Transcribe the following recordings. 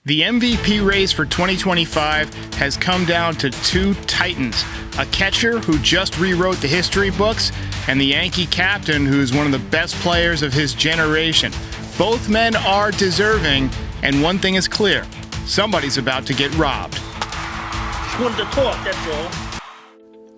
The MVP race for 2025 has come down to two titans, a catcher who just rewrote the history books and the Yankee captain who's one of the best players of his generation. Both men are deserving, and one thing is clear, somebody's about to get robbed. Just wanted to talk, that's all.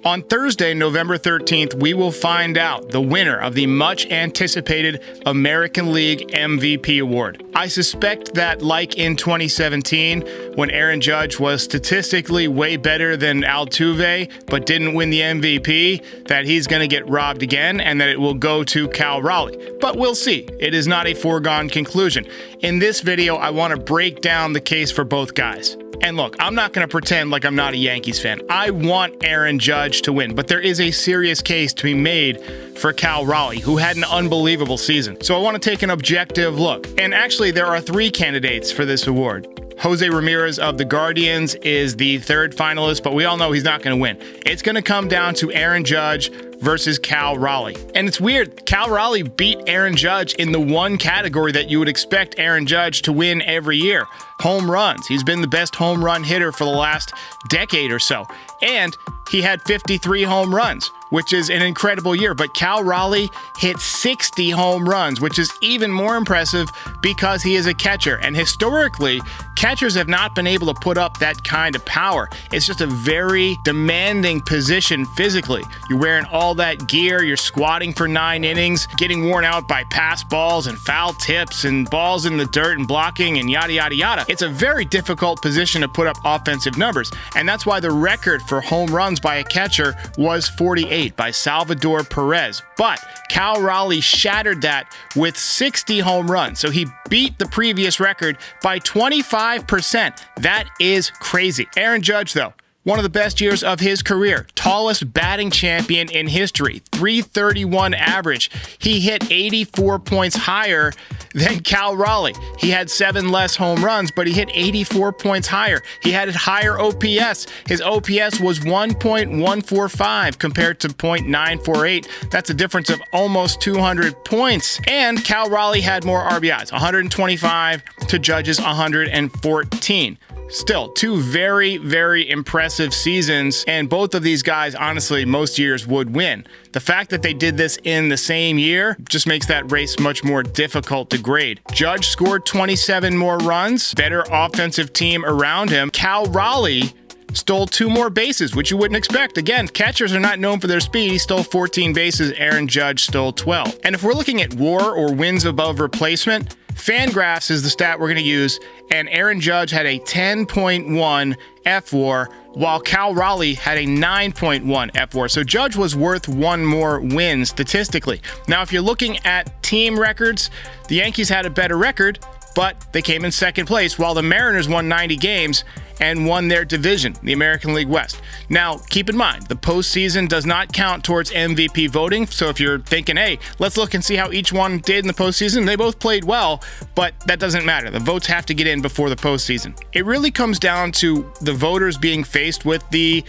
On Thursday, November 13th, we will find out the winner of the much-anticipated American League MVP award. I suspect that, like in 2017, when Aaron Judge was statistically way better than Altuve, but didn't win the MVP, that he's going to get robbed again, and that it will go to Cal Raleigh. But we'll see. It is not a foregone conclusion. In this video, I want to break down the case for both guys. And look, I'm not going to pretend like I'm not a Yankees fan. I want Aaron Judge to win, but there is a serious case to be made for Cal Raleigh, who had an unbelievable season. So I want to take an objective look. And actually, there are three candidates for this award. Jose Ramirez of the Guardians is the third finalist, but we all know he's not going to win. It's going to come down to Aaron Judge versus Cal Raleigh. And it's weird, Cal Raleigh beat Aaron Judge in the one category that you would expect Aaron Judge to win every year, home runs. He's been the best home run hitter for the last decade or so. And he had 53 home runs, which is an incredible year. But Cal Raleigh hit 60 home runs, which is even more impressive because he is a catcher. And historically, catchers have not been able to put up that kind of power. It's just a very demanding position physically. You're wearing all that gear, you're squatting for 9 innings, getting worn out by pass balls and foul tips and balls in the dirt and blocking and yada, yada, yada. It's a very difficult position to put up offensive numbers. And that's why the record for home runs by a catcher was 48 by Salvador Perez. But Cal Raleigh shattered that with 60 home runs. So he beat the previous record by 25%. That is crazy. Aaron Judge, though, one of the best years of his career. Tallest batting champion in history. 331 average. He hit 84 points higher than Cal Raleigh. He had 7 less home runs, but he hit 84 points higher. He had a higher OPS. His OPS was 1.145 compared to 0.948. That's a difference of almost 200 points. And Cal Raleigh had more RBIs, 125 to Judge's 114. Still, two very, very impressive seasons, and both of these guys, honestly, most years would win. The fact that they did this in the same year just makes that race much more difficult to grade. Judge scored 27 more runs, better offensive team around him. Cal Raleigh stole 2 more bases, which you wouldn't expect. Again, catchers are not known for their speed. He stole 14 bases. Aaron Judge stole 12. And if we're looking at WAR, or wins above replacement, Fangraphs is the stat we're going to use, and Aaron Judge had a 10.1 FWAR, while Cal Raleigh had a 9.1 FWAR. So Judge was worth 1 more win statistically. Now, if you're looking at team records, the Yankees had a better record, but they came in second place, while the Mariners won 90 games and won their division, the American League West. Now, keep in mind, the postseason does not count towards MVP voting, so if you're thinking, hey, let's look and see how each one did in the postseason, they both played well, but that doesn't matter. The votes have to get in before the postseason. It really comes down to the voters being faced with the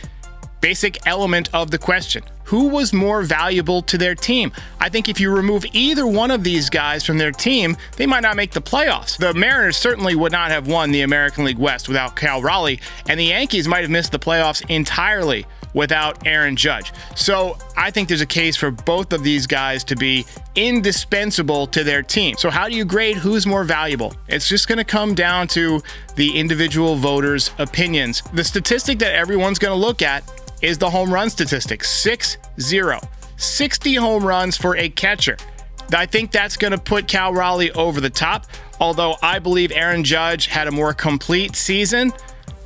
basic element of the question. Who was more valuable to their team? I think if you remove either one of these guys from their team, they might not make the playoffs. The Mariners certainly would not have won the American League West without Cal Raleigh, and the Yankees might have missed the playoffs entirely without Aaron Judge. So I think there's a case for both of these guys to be indispensable to their team. So how do you grade who's more valuable? It's just going to come down to the individual voters' opinions. The statistic that everyone's going to look at is the home run statistic, 6-0. 60 home runs for a catcher. I think that's going to put Cal Raleigh over the top. Although I believe Aaron Judge had a more complete season,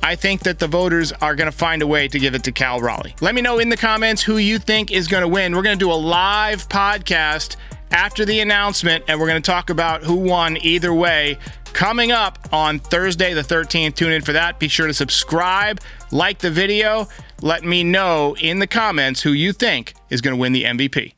I think that the voters are going to find a way to give it to Cal Raleigh. Let me know in the comments who you think is going to win. We're going to do a live podcast after the announcement, and we're going to talk about who won either way coming up on Thursday the 13th. Tune in for that. Be sure to subscribe, like the video. Let me know in the comments who you think is going to win the MVP.